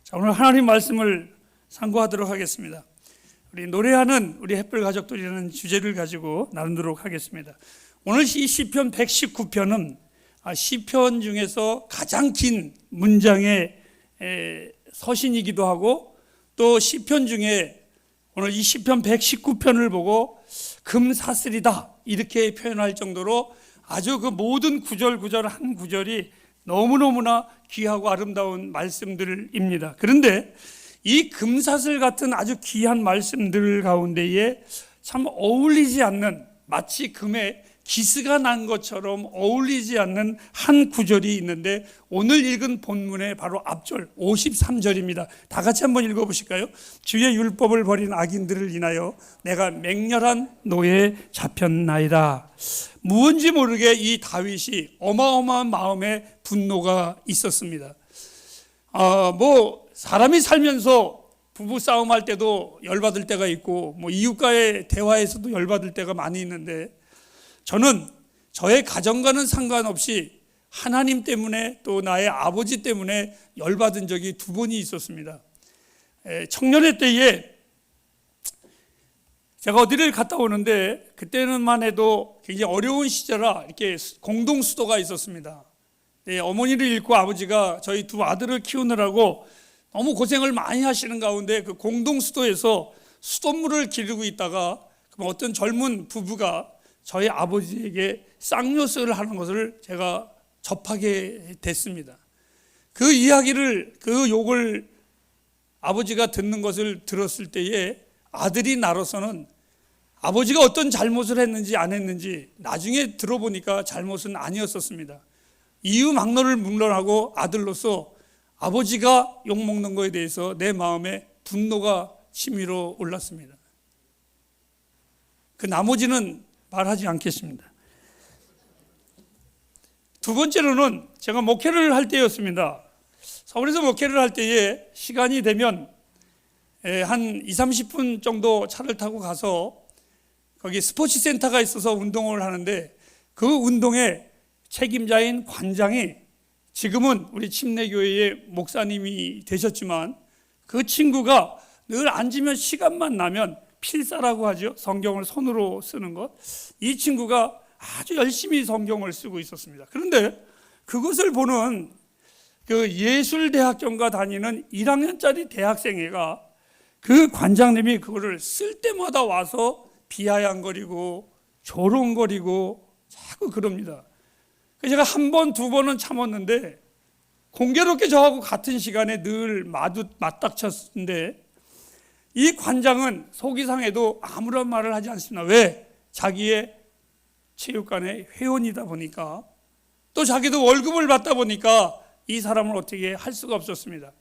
자, 오늘 하나님 말씀을 상고하도록 하겠습니다. 우리 노래하는 우리 햇별 가족들이라는 주제를 가지고 나누도록 하겠습니다. 오늘 이 시편 119편은 시편 중에서 가장 긴 문장의 서신이기도 하고, 또 시편 중에 오늘 이 시편 119편을 보고 금사슬이다 이렇게 표현할 정도로 아주 그 모든 구절 한 구절이 너무너무나 귀하고 아름다운 말씀들입니다. 그런데 이 금사슬 같은 아주 귀한 말씀들 가운데에 참 어울리지 않는, 마치 금에 기스가 난 것처럼 어울리지 않는 한 구절이 있는데, 오늘 읽은 본문의 바로 앞절 53절입니다. 다 같이 한번 읽어보실까요? 주의 율법을 버린 악인들을 인하여 내가 맹렬한 노예에 잡혔나이다. 무언지 모르게 이 다윗이 어마어마한 마음의 분노가 있었습니다. 사람이 살면서 부부 싸움할 때도 열받을 때가 있고, 이웃과의 대화에서도 열받을 때가 많이 있는데, 저는 저의 가정과는 상관없이 하나님 때문에 또 나의 아버지 때문에 열받은 적이 2번이 있었습니다. 청년회 때에 제가 어디를 갔다 오는데, 그때는만 해도 굉장히 어려운 시절이라 이렇게 공동 수도가 있었습니다. 어머니를 잃고 아버지가 저희 2 아들을 키우느라고 너무 고생을 많이 하시는 가운데 그 공동 수도에서 수돗물을 기르고 있다가 어떤 젊은 부부가 저희 아버지에게 쌍욕을 하는 것을 제가 접하게 됐습니다. 그 이야기를, 그 욕을 아버지가 듣는 것을 들었을 때에 아들이 나로서는 아버지가 어떤 잘못을 했는지 안 했는지 나중에 들어보니까 잘못은 아니었었습니다. 이유 막론을 묵론하고 아들로서 아버지가 욕먹는 것에 대해서 내 마음에 분노가 치밀어 올랐습니다. 그 나머지는 말하지 않겠습니다. 2번째로는 제가 목회를 할 때였습니다. 서울에서 목회를 할 때에 시간이 되면 한 20-30분 정도 차를 타고 가서 거기 스포츠 센터가 있어서 운동을 하는데, 그 운동의 책임자인 관장이 지금은 우리 침례교회의 목사님이 되셨지만, 그 친구가 늘 앉으면 시간만 나면 필사라고 하죠. 성경을 손으로 쓰는 것. 이 친구가 아주 열심히 성경을 쓰고 있었습니다. 그런데 그것을 보는 그 예술대학전과 다니는 1학년짜리 대학생애가, 그 관장님이 그거를 쓸 때마다 와서 비아냥거리고 조롱거리고 자꾸 그럽니다. 제가 1번, 2번은 참았는데, 공교롭게 저하고 같은 시간에 늘 맞닥쳤는데, 이 관장은 속이 상해도 아무런 말을 하지 않습니다. 왜? 자기의 체육관의 회원이다 보니까, 또 자기도 월급을 받다 보니까 이 사람을 어떻게 할 수가 없었습니다.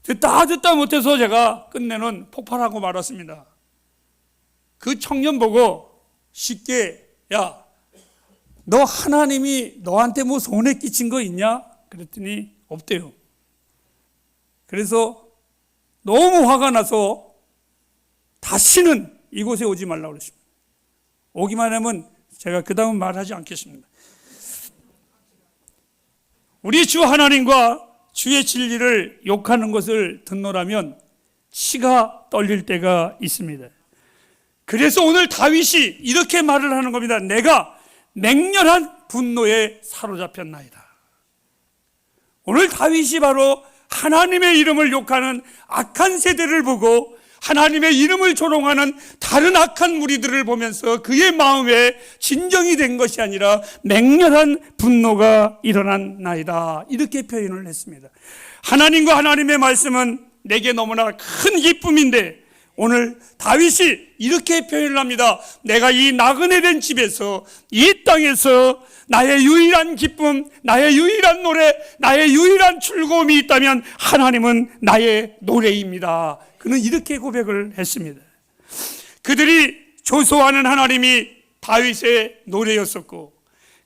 듣다 못해서 제가 끝내는 폭발하고 말았습니다. 그 청년 보고 쉽게, 야, 너 하나님이 너한테 뭐 손해 끼친 거 있냐? 그랬더니 없대요. 그래서 너무 화가 나서 다시는 이곳에 오지 말라고 그랬습니다. 오기만 하면 제가 그 다음은 말하지 않겠습니다. 우리 주 하나님과 주의 진리를 욕하는 것을 듣노라면 치가 떨릴 때가 있습니다. 그래서 오늘 다윗이 이렇게 말을 하는 겁니다. 내가 맹렬한 분노에 사로잡혔나이다. 오늘 다윗이 바로 하나님의 이름을 욕하는 악한 세대를 보고 하나님의 이름을 조롱하는 다른 악한 무리들을 보면서 그의 마음에 진정이 된 것이 아니라 맹렬한 분노가 일어났나이다, 이렇게 표현을 했습니다. 하나님과 하나님의 말씀은 내게 너무나 큰 기쁨인데, 오늘 다윗이 이렇게 표현을 합니다. 내가 이 나그네 된 집에서, 이 땅에서 나의 유일한 기쁨, 나의 유일한 노래, 나의 유일한 즐거움이 있다면 하나님은 나의 노래입니다. 그는 이렇게 고백을 했습니다. 그들이 조소하는 하나님이 다윗의 노래였었고,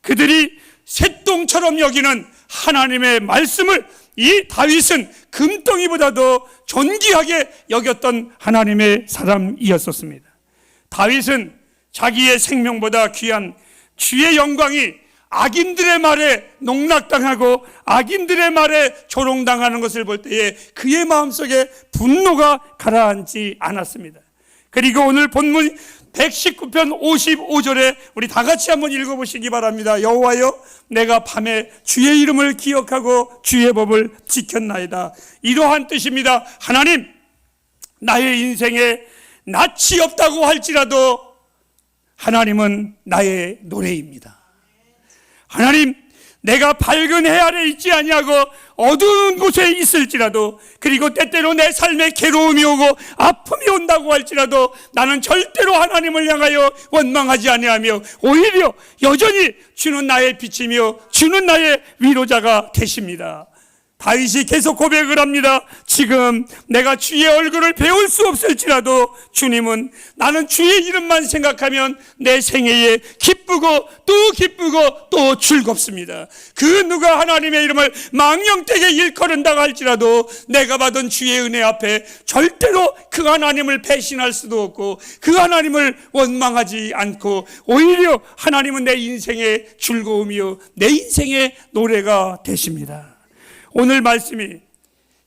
그들이 새똥처럼 여기는 하나님의 말씀을 이 다윗은 금덩이보다도 존귀하게 여겼던 하나님의 사람이었었습니다. 다윗은 자기의 생명보다 귀한 주의 영광이 악인들의 말에 농락당하고 악인들의 말에 조롱당하는 것을 볼 때에 그의 마음속에 분노가 가라앉지 않았습니다. 그리고 오늘 본문 119편 55절에 우리 다 같이 한번 읽어보시기 바랍니다. 여호와여, 내가 밤에 주의 이름을 기억하고 주의 법을 지켰나이다. 이러한 뜻입니다. 하나님, 나의 인생에 낯이 없다고 할지라도 하나님은 나의 노래입니다. 하나님, 내가 밝은 해 아래 있지 아니하고 어두운 곳에 있을지라도, 그리고 때때로 내 삶에 괴로움이 오고 아픔이 온다고 할지라도 나는 절대로 하나님을 향하여 원망하지 아니하며 오히려 여전히 주는 나의 빛이며 주는 나의 위로자가 되십니다. 다윗이 계속 고백을 합니다. 지금 내가 주의 얼굴을 배울 수 없을지라도 주님은, 나는 주의 이름만 생각하면 내 생애에 기쁘고 또 즐겁습니다. 그 누가 하나님의 이름을 망령되게 일컬은다고 할지라도 내가 받은 주의 은혜 앞에 절대로 그 하나님을 배신할 수도 없고 그 하나님을 원망하지 않고 오히려 하나님은 내 인생의 즐거움이요 내 인생의 노래가 되십니다. 오늘 말씀이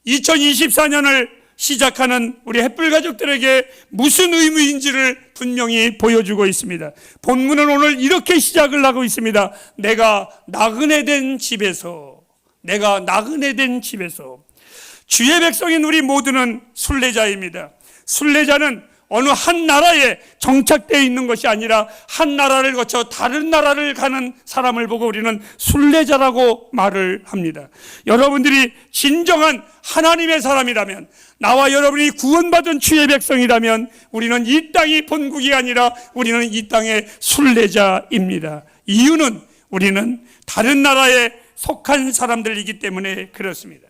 2024년을 시작하는 우리 햇불 가족들에게 무슨 의미인지를 분명히 보여주고 있습니다. 본문은 오늘 이렇게 시작을 하고 있습니다. 내가 나그네 된 집에서, 주의 백성인 우리 모두는 순례자입니다. 순례자는 어느 한 나라에 정착되어 있는 것이 아니라 한 나라를 거쳐 다른 나라를 가는 사람을 보고 우리는 순례자라고 말을 합니다. 여러분들이 진정한 하나님의 사람이라면, 나와 여러분이 구원받은 주의 백성이라면 우리는 이 땅이 본국이 아니라 우리는 이 땅의 순례자입니다. 이유는 우리는 다른 나라에 속한 사람들이기 때문에 그렇습니다.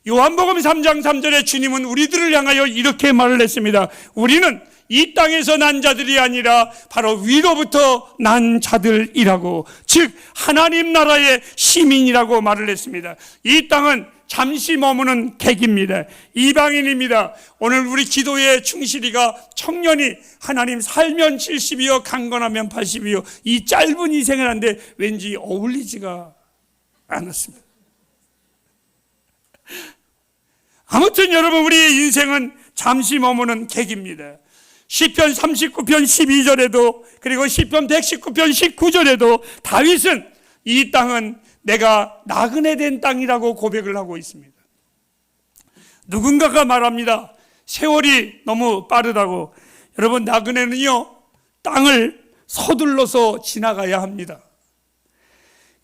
요한복음 3장 3절에 주님은 우리들을 향하여 이렇게 말을 했습니다. 우리는 이 땅에서 난 자들이 아니라 바로 위로부터 난 자들이라고, 즉 하나님 나라의 시민이라고 말을 했습니다. 이 땅은 잠시 머무는 객입니다. 이방인입니다. 오늘 우리 기도의 충실이가 청년이 하나님 살면 70이요 강건하면 80이요 이 짧은 인생을 하는데 왠지 어울리지가 않았습니다. 아무튼 여러분, 우리의 인생은 잠시 머무는 객입니다. 시편 39편 12절에도 그리고 시편 119편 19절에도 다윗은 이 땅은 내가 나그네 된 땅이라고 고백을 하고 있습니다. 누군가가 말합니다. 세월이 너무 빠르다고. 여러분, 나그네는요 땅을 서둘러서 지나가야 합니다.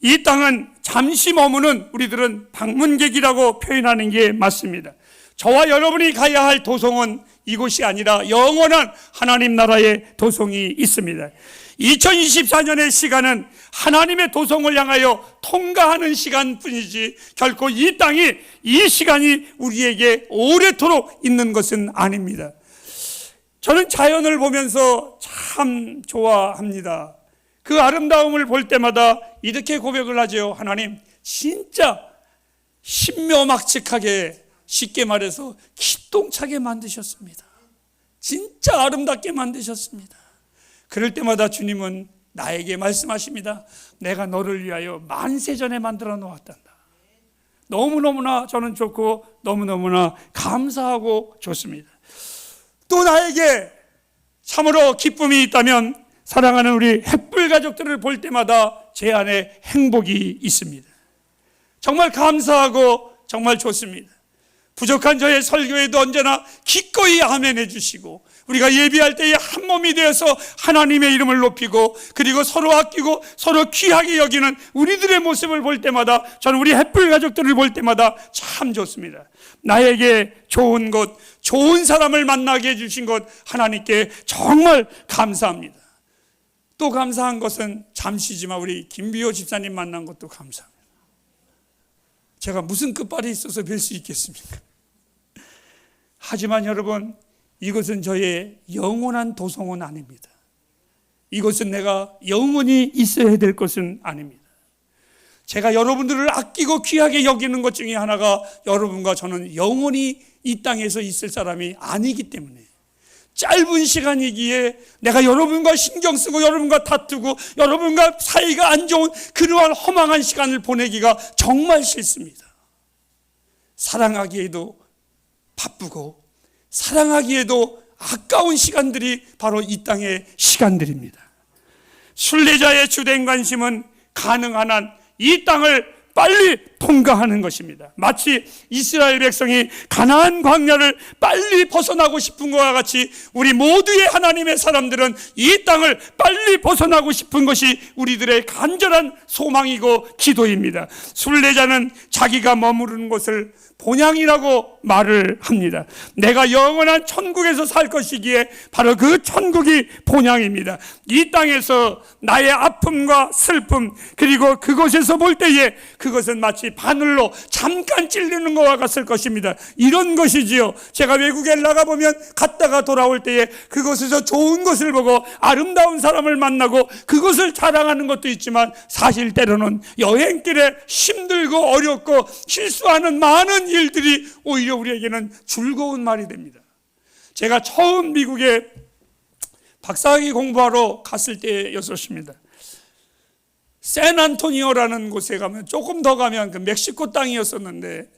이 땅은 잠시 머무는, 우리들은 방문객이라고 표현하는 게 맞습니다. 저와 여러분이 가야 할 도성은 이곳이 아니라 영원한 하나님 나라의 도성이 있습니다. 2024년의 시간은 하나님의 도성을 향하여 통과하는 시간뿐이지 결코 이 땅이, 이 시간이 우리에게 오래도록 있는 것은 아닙니다. 저는 자연을 보면서 참 좋아합니다. 그 아름다움을 볼 때마다 이렇게 고백을 하죠. 하나님, 진짜 신묘막측하게, 쉽게 말해서 기똥차게 만드셨습니다. 진짜 아름답게 만드셨습니다. 그럴 때마다 주님은 나에게 말씀하십니다. 내가 너를 위하여 만세전에 만들어 놓았단다. 너무너무나 저는 좋고 너무너무나 감사하고 좋습니다. 또 나에게 참으로 기쁨이 있다면 사랑하는 우리 햇불 가족들을 볼 때마다 제 안에 행복이 있습니다. 정말 감사하고 정말 좋습니다. 부족한 저의 설교에도 언제나 기꺼이 아멘 해주시고, 우리가 예비할 때에 한 몸이 되어서 하나님의 이름을 높이고 그리고 서로 아끼고 서로 귀하게 여기는 우리들의 모습을 볼 때마다, 저는 우리 햇불 가족들을 볼 때마다 참 좋습니다. 나에게 좋은 것, 좋은 사람을 만나게 해주신 것 하나님께 정말 감사합니다. 또 감사한 것은 잠시지만 우리 김비호 집사님 만난 것도 감사합니다. 제가 무슨 끝발이 있어서 뵐 수 있겠습니까? 하지만 여러분, 이것은 저의 영원한 도성은 아닙니다. 이것은 내가 영원히 있어야 될 것은 아닙니다. 제가 여러분들을 아끼고 귀하게 여기는 것 중에 하나가 여러분과 저는 영원히 이 땅에서 있을 사람이 아니기 때문에, 짧은 시간이기에 내가 여러분과 신경 쓰고 여러분과 다투고 여러분과 사이가 안 좋은 그러한 허망한 시간을 보내기가 정말 싫습니다. 사랑하기에도 바쁘고 사랑하기에도 아까운 시간들이 바로 이 땅의 시간들입니다. 순례자의 주된 관심은 가능한 한 이 땅을 빨리 통과하는 것입니다. 마치 이스라엘 백성이 가나안 광야를 빨리 벗어나고 싶은 것과 같이 우리 모두의 하나님의 사람들은 이 땅을 빨리 벗어나고 싶은 것이 우리들의 간절한 소망이고 기도입니다. 순례자는 자기가 머무르는 곳을 본향이라고 말을 합니다. 내가 영원한 천국에서 살 것이기에 바로 그 천국이 본향입니다. 이 땅에서 나의 아픔과 슬픔 그리고 그곳에서 볼 때에 그것은 마치 바늘로 잠깐 찔리는 것과 같을 것입니다. 이런 것이지요. 제가 외국에 나가보면 갔다가 돌아올 때에 그곳에서 좋은 것을 보고 아름다운 사람을 만나고 그것을 자랑하는 것도 있지만 사실 때로는 여행길에 힘들고 어렵고 실수하는 많은 일들이 오히려 우리에게는 즐거운 말이 됩니다. 제가 처음 미국에 박사학위 공부하러 갔을 때였었습니다. 샌안토니오라는 곳에 가면 조금 더 가면 그 멕시코 땅이었었는데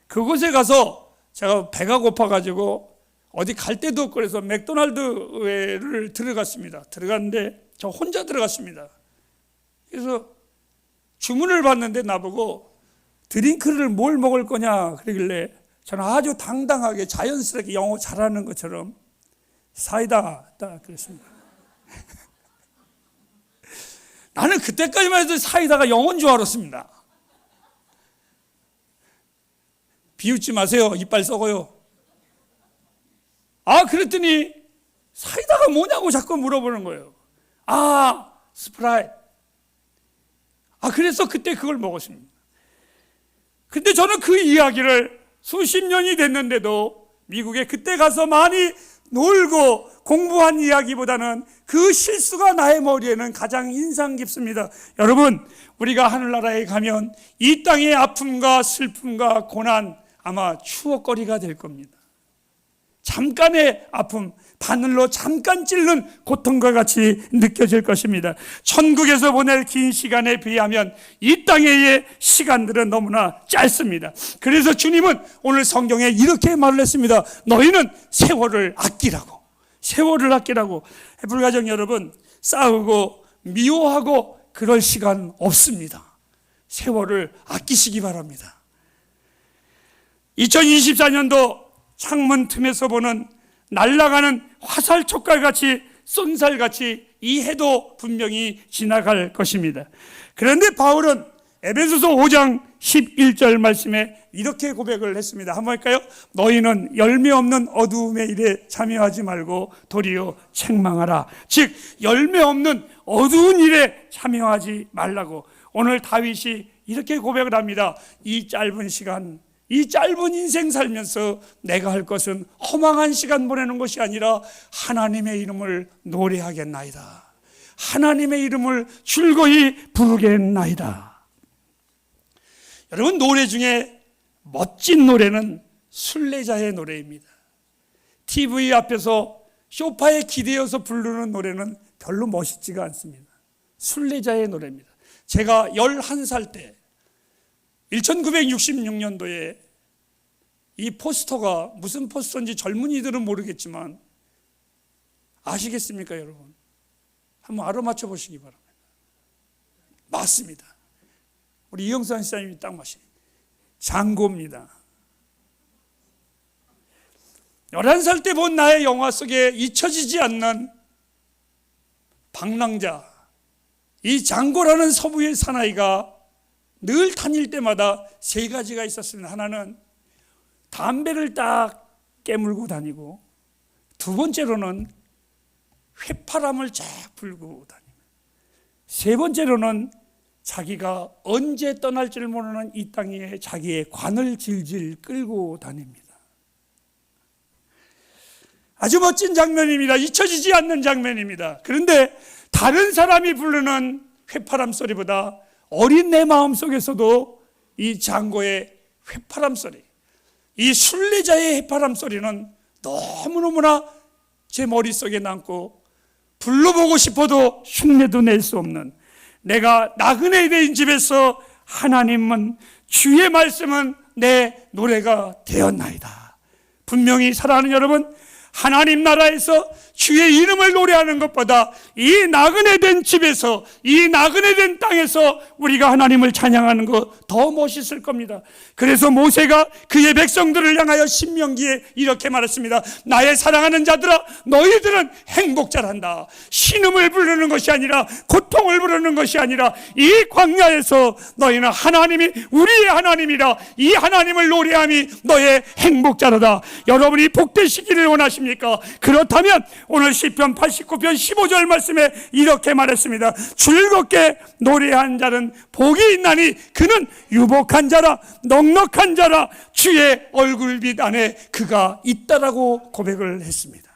그곳에 가서 제가 배가 고파가지고 어디 갈 데도 없고 그래서 맥도날드를 들어갔습니다. 들어갔는데 저 혼자 들어갔습니다. 그래서 주문을 받는데 나보고 드링크를 뭘 먹을 거냐 그러길래 저는 아주 당당하게 자연스럽게 영어 잘하는 것처럼 사이다 딱 그랬습니다. 나는 그때까지만 해도 사이다가 영어인 줄 알았습니다. 비웃지 마세요. 이빨 썩어요. 그랬더니 사이다가 뭐냐고 자꾸 물어보는 거예요. 스프라이트. 그래서 그때 그걸 먹었습니다. 근데 저는 그 이야기를 수십 년이 됐는데도 미국에 그때 가서 많이 놀고 공부한 이야기보다는 그 실수가 나의 머리에는 가장 인상 깊습니다. 여러분, 우리가 하늘나라에 가면 이 땅의 아픔과 슬픔과 고난 아마 추억거리가 될 겁니다. 잠깐의 아픔, 바늘로 잠깐 찔른 고통과 같이 느껴질 것입니다. 천국에서 보낼 긴 시간에 비하면 이 땅의 시간들은 너무나 짧습니다. 그래서 주님은 오늘 성경에 이렇게 말을 했습니다. 너희는 세월을 아끼라고. 세월을 아끼라고. 불가정 여러분, 싸우고 미워하고 그럴 시간 없습니다. 세월을 아끼시기 바랍니다. 2024년도 창문 틈에서 보는 날아가는 화살 촉갈같이 쏜살같이 이 해도 분명히 지나갈 것입니다. 그런데 바울은 에베소서 5장 11절 말씀에 이렇게 고백을 했습니다. 한번 할까요? 너희는 열매 없는 어두움의 일에 참여하지 말고 도리어 책망하라. 즉 열매 없는 어두운 일에 참여하지 말라고. 오늘 다윗이 이렇게 고백을 합니다. 이 짧은 시간, 이 짧은 인생 살면서 내가 할 것은 허망한 시간 보내는 것이 아니라 하나님의 이름을 노래하겠나이다. 하나님의 이름을 즐거이 부르겠나이다. 여러분, 노래 중에 멋진 노래는 순례자의 노래입니다. TV 앞에서 소파에 기대어서 부르는 노래는 별로 멋있지가 않습니다. 순례자의 노래입니다. 제가 11살 때 1966년도에 이 포스터가 무슨 포스터인지 젊은이들은 모르겠지만 아시겠습니까, 여러분? 한번 알아맞혀 보시기 바랍니다. 맞습니다. 우리 이영선 시장님이 딱 맞습니다. 장고입니다. 11살 때 본 나의 영화 속에 잊혀지지 않는 방랑자, 이 장고라는 서부의 사나이가 늘 다닐 때마다 세 가지가 있었습니다. 하나는 담배를 딱 깨물고 다니고, 두 번째로는 휘파람을 쫙 불고 다니고, 세 번째로는 자기가 언제 떠날지를 모르는 이 땅에 자기의 관을 질질 끌고 다닙니다. 아주 멋진 장면입니다. 잊혀지지 않는 장면입니다. 그런데 다른 사람이 부르는 휘파람 소리보다 어린 내 마음속에서도 이 장고의 휘파람 소리, 이 순례자의 휘파람 소리는 너무너무나 제 머릿속에 남고 불러보고 싶어도 흉내도 낼 수 없는, 내가 나그네 된 집에서 하나님은, 주의 말씀은 내 노래가 되었나이다. 분명히 사랑하는 여러분, 하나님 나라에서 주의 이름을 노래하는 것보다 이 나그네 된 집에서, 이 나그네 된 땅에서 우리가 하나님을 찬양하는 것 더 멋있을 겁니다. 그래서 모세가 그의 백성들을 향하여 신명기에 이렇게 말했습니다. 나의 사랑하는 자들아, 너희들은 행복자란다. 신음을 부르는 것이 아니라, 고통을 부르는 것이 아니라, 이 광야에서 너희는 하나님이 우리의 하나님이라, 이 하나님을 노래함이 너의 행복자로다. 여러분이 복되시기를 원하십니까? 그렇다면 오늘 시편 89편 15절 말씀에 이렇게 말했습니다. 즐겁게 노래한 자는 복이 있나니 그는 유복한 자라, 넉넉한 자라, 주의 얼굴빛 안에 그가 있다라고 고백을 했습니다.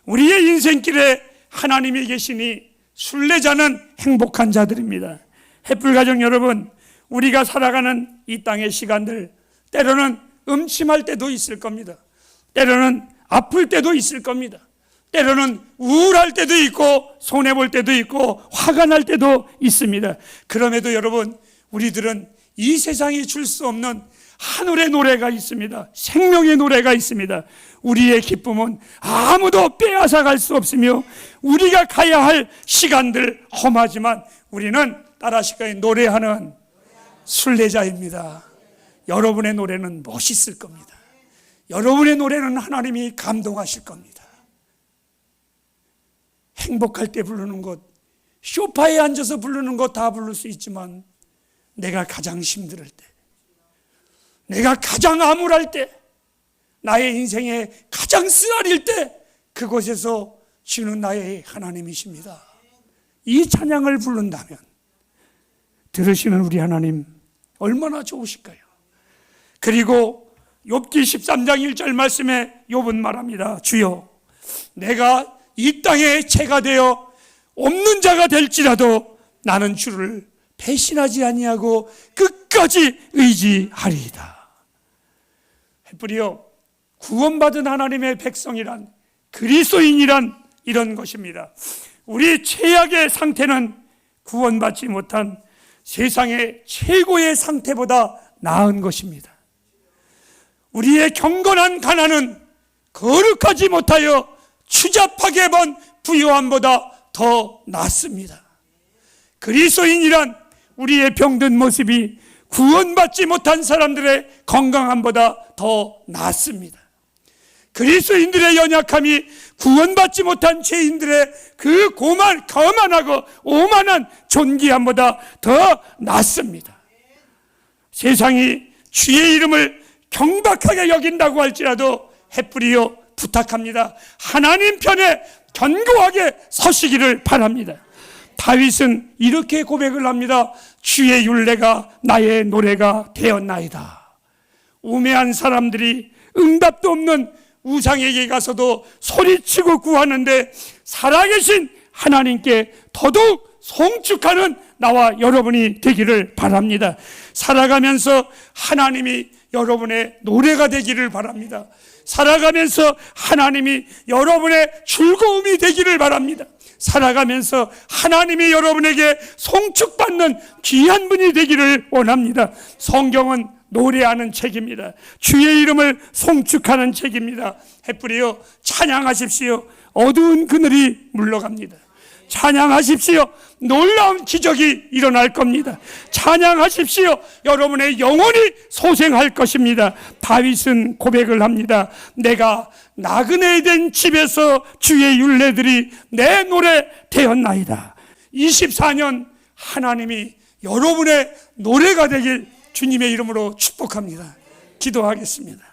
우리의 인생길에 하나님이 계시니 순례자는 행복한 자들입니다. 햇불가정 여러분, 우리가 살아가는 이 땅의 시간들, 때로는 음침할 때도 있을 겁니다. 때로는 아플 때도 있을 겁니다. 때로는 우울할 때도 있고, 손해볼 때도 있고, 화가 날 때도 있습니다. 그럼에도 여러분, 우리들은 이 세상이 줄 수 없는 하늘의 노래가 있습니다. 생명의 노래가 있습니다. 우리의 기쁨은 아무도 빼앗아갈 수 없으며, 우리가 가야 할 시간들 험하지만 우리는 따라시까지 노래하는 순례자입니다. 여러분의 노래는 멋있을 겁니다. 여러분의 노래는 하나님이 감동하실 겁니다. 행복할 때 부르는 것, 소파에 앉아서 부르는 것 다 부를 수 있지만, 내가 가장 힘들 때, 내가 가장 암울할 때, 나의 인생에 가장 쓰라릴 때, 그곳에서 주는 나의 하나님이십니다. 이 찬양을 부른다면 들으시는 우리 하나님 얼마나 좋으실까요? 그리고 욥기 13장 1절 말씀에 욥은 말합니다. 주여, 내가 이 땅에 채가 되어 없는 자가 될지라도 나는 주를 배신하지 아니하고 끝까지 의지하리이다. 햇불이여, 구원받은 하나님의 백성이란, 그리스도인이란 이런 것입니다. 우리 최악의 상태는 구원받지 못한 세상의 최고의 상태보다 나은 것입니다. 우리의 경건한 가난은 거룩하지 못하여 추잡하게 번 부요함보다 더 낫습니다. 그리스도인이란 우리의 병든 모습이 구원받지 못한 사람들의 건강함보다 더 낫습니다. 그리스도인들의 연약함이 구원받지 못한 죄인들의 그 거만하고 오만한 존귀함보다 더 낫습니다. 세상이 주의 이름을 경박하게 여긴다고 할지라도 햇불이여, 부탁합니다. 하나님 편에 견고하게 서시기를 바랍니다. 다윗은 이렇게 고백을 합니다. 주의 율례가 나의 노래가 되었나이다. 우매한 사람들이 응답도 없는 우상에게 가서도 소리치고 구하는데, 살아계신 하나님께 더더욱 송축하는 나와 여러분이 되기를 바랍니다. 살아가면서 하나님이 여러분의 노래가 되기를 바랍니다. 살아가면서 하나님이 여러분의 즐거움이 되기를 바랍니다. 살아가면서 하나님이 여러분에게 송축받는 귀한 분이 되기를 원합니다. 성경은 노래하는 책입니다. 주의 이름을 송축하는 책입니다. 햇불이여, 찬양하십시오. 어두운 그늘이 물러갑니다. 찬양하십시오. 놀라운 기적이 일어날 겁니다. 찬양하십시오. 여러분의 영혼이 소생할 것입니다. 다윗은 고백을 합니다. 내가 나그네 된 집에서 주의 율례들이 내 노래 되었나이다. 24년 하나님이 여러분의 노래가 되길 주님의 이름으로 축복합니다. 기도하겠습니다.